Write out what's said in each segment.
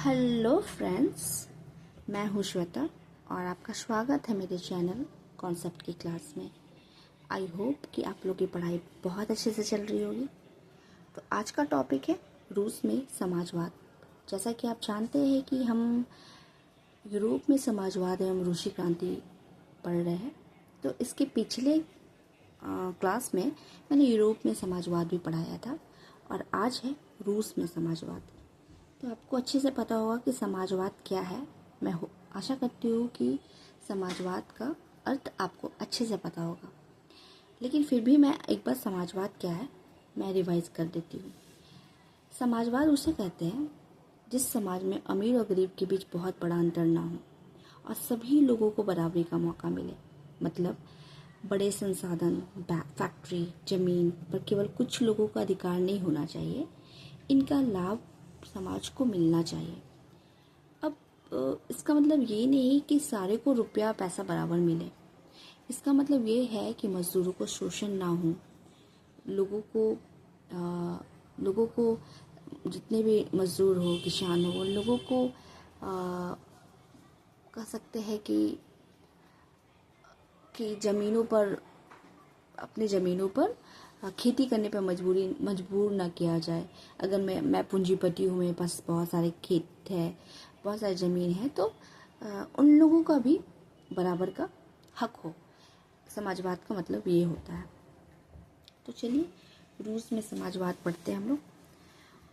Hello friends, मैं हूँ श्वेता और आपका स्वागत है मेरे चैनल कॉन्सेप्ट की क्लास में। आई होप कि आप लोगों की पढ़ाई बहुत अच्छे से चल रही होगी। तो आज का टॉपिक है रूस में समाजवाद। जैसा कि आप जानते हैं कि हम यूरोप में समाजवाद एवं रूसी क्रांति पढ़ रहे हैं। तो इसके पिछले क्लास में मैंने यूरोप में समाजवाद भी पढ़ाया था और आज है रूस में समाजवाद। तो आपको अच्छे से पता होगा कि समाजवाद क्या है। मैं आशा करती हूँ कि समाजवाद का अर्थ आपको अच्छे से पता होगा, लेकिन फिर भी मैं एक बार समाजवाद क्या है मैं रिवाइज कर देती हूँ। समाजवाद उसे कहते हैं जिस समाज में अमीर और गरीब के बीच बहुत बड़ा अंतर ना हो और सभी लोगों को बराबरी का मौका मिले। मतलब बड़े संसाधन, फैक्ट्री, जमीन पर केवल कुछ लोगों का अधिकार नहीं होना चाहिए। इनका लाभ समाज को मिलना चाहिए। अब इसका मतलब ये नहीं कि सारे को रुपया पैसा बराबर मिले। इसका मतलब ये है कि मजदूरों को शोषण ना हो, लोगों को जितने भी मजदूर हो, किसान हो, उन लोगों को कह सकते हैं कि ज़मीनों पर, अपनी ज़मीनों पर खेती करने पर मजबूर ना किया जाए। अगर मैं पूंजीपति हूँ, मेरे पास बहुत सारे खेत है, बहुत सारी ज़मीन है, तो उन लोगों का भी बराबर का हक हो। समाजवाद का मतलब ये होता है। तो चलिए रूस में समाजवाद पढ़ते हैं हम लोग।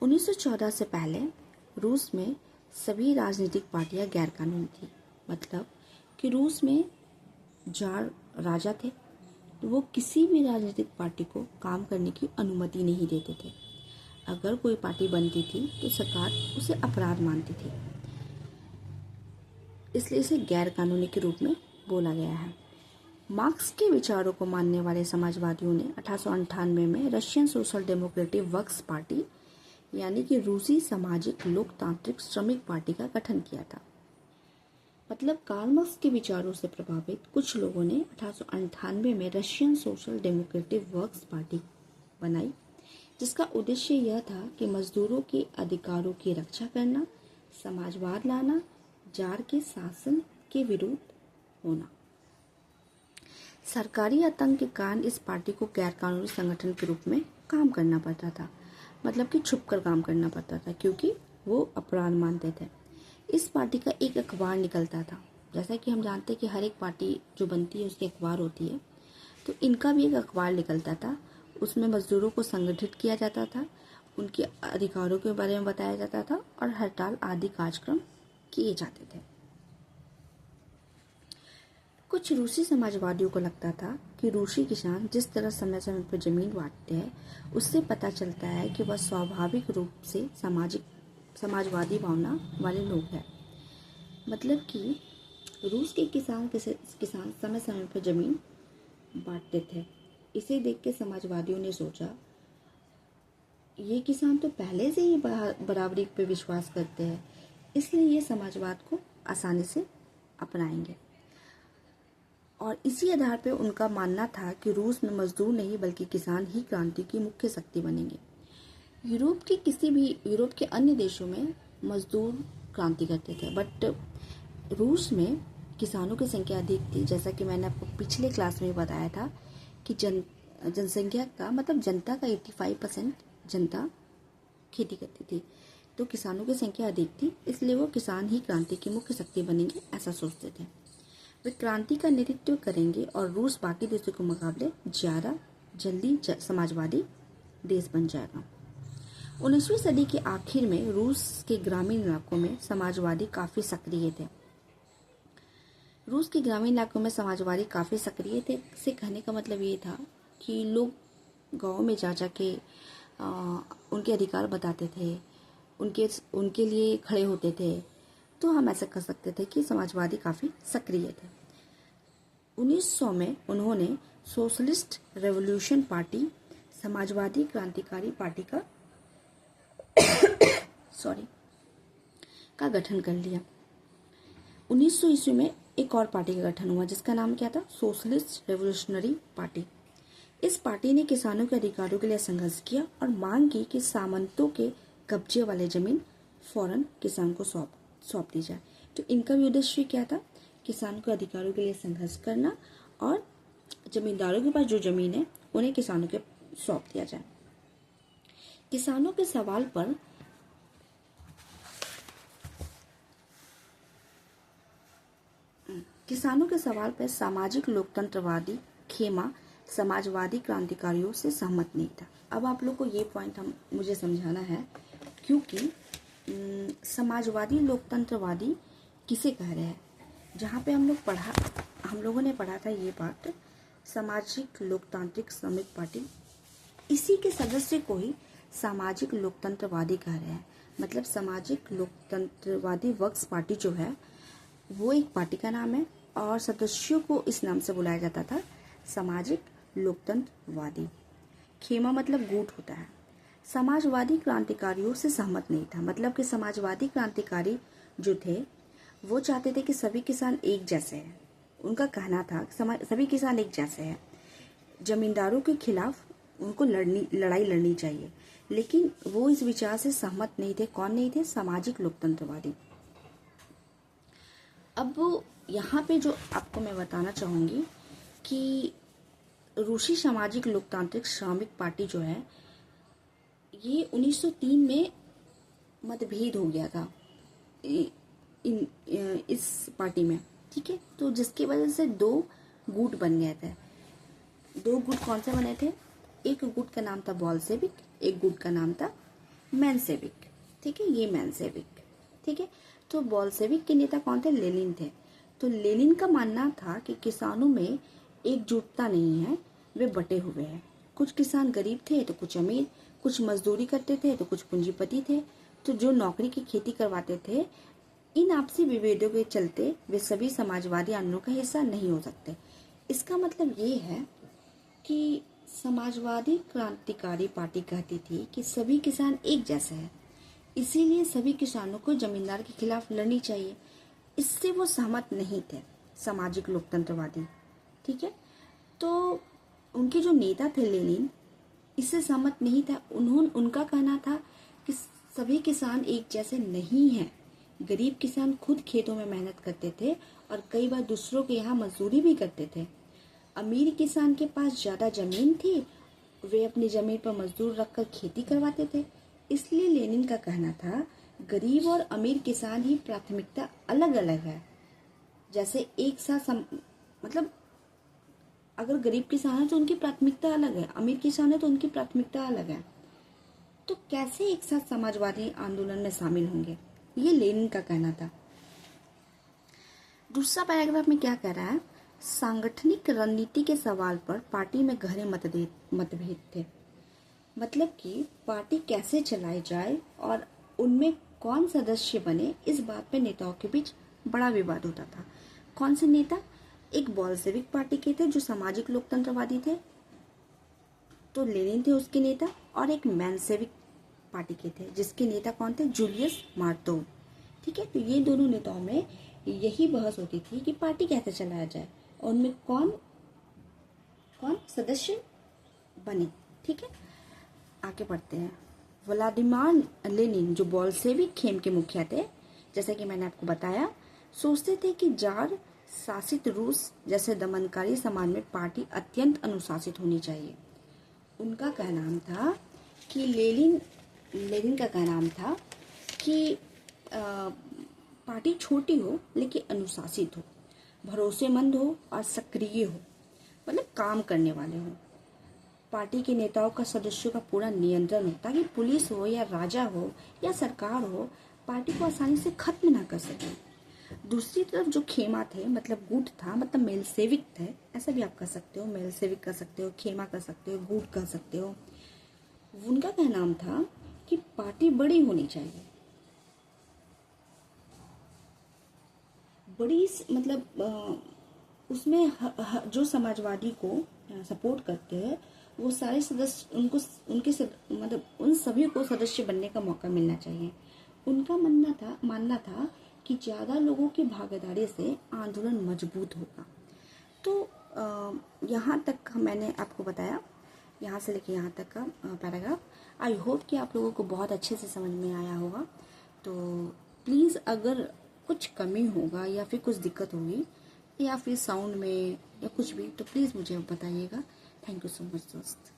1914 से पहले रूस में सभी राजनीतिक पार्टियां गैरकानूनी थी। मतलब कि रूस में जार राजा थे, तो वो किसी भी राजनीतिक पार्टी को काम करने की अनुमति नहीं देते थे। अगर कोई पार्टी बनती थी तो सरकार उसे अपराध मानती थी, इसलिए इसे गैर कानूनी के रूप में बोला गया है। मार्क्स के विचारों को मानने वाले समाजवादियों ने 1898 में Russian social democratic works party यानी कि रूसी सामाजिक लोकतांत्रिक श्रमिक पार्टी का गठन किया था। मतलब कार्ल मार्क्स के विचारों से प्रभावित कुछ लोगों ने 1898 में Russian social democratic works party बनाई, जिसका उद्देश्य यह था कि मजदूरों के अधिकारों की रक्षा करना, समाजवाद लाना, जार के शासन के विरुद्ध होना। सरकारी आतंक के कारण इस पार्टी को गैरकानूनी संगठन के रूप में काम करना पड़ता था। मतलब कि छुपकर काम करना पड़ता था, क्योंकि वो अपराध मानते थे। इस पार्टी का एक अखबार निकलता था। जैसा कि हम जानते हैं कि हर एक पार्टी जो बनती है उसकी अखबार होती है, तो इनका भी एक अखबार निकलता था। उसमें मजदूरों को संगठित किया जाता था, उनके अधिकारों के बारे में बताया जाता था और हड़ताल आदि कार्यक्रम किए जाते थे। कुछ रूसी समाजवादियों को लगता था कि रूसी किसान जिस तरह समय समय पर जमीन बांटते हैं, उससे पता चलता है कि वह स्वाभाविक रूप से समाजवादी भावना वाले लोग हैं। मतलब कि रूस के किसान समय समय पर जमीन बांटते थे। इसे देख के समाजवादियों ने सोचा, ये किसान तो पहले से ही बराबरी पे विश्वास करते हैं, इसलिए ये समाजवाद को आसानी से अपनाएंगे। और इसी आधार पर उनका मानना था कि रूस में मजदूर नहीं बल्कि किसान ही क्रांति की मुख्य शक्ति बनेंगे। यूरोप के अन्य देशों में मजदूर क्रांति करते थे, बट रूस में किसानों की संख्या अधिक थी। जैसा कि मैंने आपको पिछले क्लास में बताया था कि जनसंख्या का मतलब जनता का 85% जनता खेती करती थी, तो किसानों की संख्या अधिक थी, इसलिए वो किसान ही क्रांति की मुख्य शक्ति बनेंगे, ऐसा सोचते थे। वे क्रांति का नेतृत्व करेंगे और रूस बाकी देशों के मुकाबले ज़्यादा जल्दी समाजवादी देश बन जाएगा। 19वीं सदी के आखिर में रूस के ग्रामीण इलाकों में समाजवादी काफ़ी सक्रिय थे। से कहने का मतलब ये था कि लोग गाँव में जा के उनके अधिकार बताते थे, उनके लिए खड़े होते थे। तो हम ऐसा कर सकते थे कि समाजवादी काफ़ी सक्रिय थे। 1900 में उन्होंने सोशलिस्ट रेवोल्यूशन पार्टी, समाजवादी क्रांतिकारी पार्टी का गठन कर लिया। 1900 ईस्वी में एक और पार्टी का गठन हुआ, जिसका नाम क्या था? Socialist revolutionary party. इस पार्टी ने किसानों के अधिकारों के लिए संघर्ष किया और मांग की कि सामंतों के कब्जे वाले जमीन फौरन किसान को सौंप दी जाए। तो इनका भी उद्देश्य क्या था? किसान के अधिकारों के लिए संघर्ष करना और जमींदारों के पास जो जमीन है उन्हें किसानों के सौंप दिया जाए। किसानों के सवाल पर सामाजिक लोकतंत्रवादी खेमा समाजवादी क्रांतिकारियों से सहमत नहीं था। अब आप लोग को ये पॉइंट मुझे समझाना है, क्योंकि समाजवादी लोकतंत्रवादी किसे कह रहे हैं? जहाँ पे हम लोगों ने पढ़ा था ये बात, सामाजिक लोकतांत्रिक श्रमिक पार्टी, इसी के सदस्य को ही सामाजिक लोकतंत्रवादी कह रहे हैं। मतलब सामाजिक लोकतंत्रवादी वर्क्स पार्टी जो है वो एक पार्टी का नाम है और सदस्यों को इस नाम से बुलाया जाता था, सामाजिक लोकतंत्रवादी। खेमा मतलब गुट होता है। समाजवादी क्रांतिकारियों से सहमत नहीं था, मतलब कि समाजवादी क्रांतिकारी जो थे वो चाहते थे कि सभी किसान एक जैसे हैं। उनका कहना था सभी किसान एक जैसे हैं, जमींदारों के खिलाफ उनको लड़ाई लड़नी चाहिए। लेकिन वो इस विचार से सहमत नहीं थे। कौन नहीं थे? सामाजिक लोकतंत्रवादी। अब यहाँ पे जो आपको मैं बताना चाहूँगी कि रूसी सामाजिक लोकतांत्रिक श्रमिक पार्टी जो है ये 1903 में मतभेद हो गया था इस पार्टी में, ठीक है। तो जिसकी वजह से दो गुट बन गए थे। दो गुट कौन से बने थे? एक गुट का नाम था बोल्शेविक, एक गुट का नाम था मेंशेविक, ठीक है। ये मेंशेविक, ठीक है। तो बोल्शेविक के नेता कौन थे? लेनिन थे। तो लेनिन का मानना था कि किसानों में एकजुटता नहीं है, वे बटे हुए हैं। कुछ किसान गरीब थे तो कुछ अमीर, कुछ मजदूरी करते थे तो कुछ पूंजीपति थे। तो जो नौकरी की खेती करवाते थे, इन आपसी विभेदों के चलते वे सभी समाजवादी आंदोलन का हिस्सा नहीं हो सकते। इसका मतलब ये है कि समाजवादी क्रांतिकारी पार्टी कहती थी कि सभी किसान एक जैसे हैं, इसीलिए सभी किसानों को जमींदार के खिलाफ लड़नी चाहिए। इससे वो सहमत नहीं थे, सामाजिक लोकतंत्रवादी, ठीक है। तो उनके जो नेता थे लेनिन, इससे सहमत नहीं था। उनका कहना था कि सभी किसान एक जैसे नहीं हैं। गरीब किसान खुद खेतों में मेहनत करते थे और कई बार दूसरों के यहाँ मजदूरी भी करते थे। अमीर किसान के पास ज्यादा जमीन थी, वे अपनी जमीन पर मजदूर रखकर खेती करवाते थे। इसलिए लेनिन का कहना था गरीब और अमीर किसान ही प्राथमिकता अलग अलग है। जैसे एक साथ मतलब अगर गरीब किसान है तो उनकी प्राथमिकता अलग है, अमीर किसान है तो उनकी प्राथमिकता अलग है। तो कैसे एक साथ समाजवादी आंदोलन में शामिल होंगे? ये लेनिन का कहना था। दूसरा पैराग्राफ में क्या कह रहा है? सांगठनिक रणनीति के सवाल पर पार्टी में गहरे मतभेद थे। मतलब कि पार्टी कैसे चलाई जाए और उनमें कौन सदस्य बने, इस बात पे नेताओं के बीच बड़ा विवाद होता था। कौन से नेता? एक बोल्शेविक पार्टी के थे जो सामाजिक लोकतंत्रवादी थे, तो लेनिन थे उसके नेता, और एक मेंशेविक पार्टी के थे जिसके नेता कौन थे? जूलियस मार्तोव, ठीक है। तो ये दोनों नेताओं में यही बहस होती थी कि पार्टी कैसे चलाया जाए और उनमें कौन कौन सदस्य बने, ठीक है। आगे बढ़ते हैं। व्लादिमीर लेनिन जो बोल्शेविक खेम के मुखिया थे, जैसा कि मैंने आपको बताया, सोचते थे कि जार शासित रूस जैसे दमनकारी समाज में पार्टी अत्यंत अनुशासित होनी चाहिए। उनका कहना था कि लेनिन का कहना था कि पार्टी छोटी हो लेकिन अनुशासित हो, भरोसेमंद हो और सक्रिय हो, मतलब काम करने वाले हो। पार्टी के नेताओं का सदस्यों का पूरा नियंत्रण हो ताकि पुलिस हो या राजा हो या सरकार हो पार्टी को आसानी से खत्म ना कर सके। दूसरी तरफ जो खेमा थे, मतलब गुट था, मतलब मेलसेविक थे, ऐसा भी आप कह सकते हो, मेलसेविक कह सकते हो, खेमा कह सकते हो, गुट कह सकते हो। उनका कहना था कि पार्टी बड़ी होनी चाहिए, बड़ी मतलब उसमें जो समाजवादी को सपोर्ट करते हैं वो सारे सदस्य मतलब उन सभी को सदस्य बनने का मौका मिलना चाहिए। उनका मानना था कि ज्यादा लोगों की भागीदारी से आंदोलन मजबूत होगा। तो यहाँ तक मैंने आपको बताया, यहाँ से लेके यहाँ तक का पैराग्राफ। आई होप कि आप लोगों को बहुत अच्छे से समझ में आया होगा। तो प्लीज़ अगर कुछ कमी होगा या फिर कुछ दिक्कत होगी या फिर साउंड में या कुछ भी, तो प्लीज़ मुझे बताइएगा। थैंक यू सो मच दोस्त।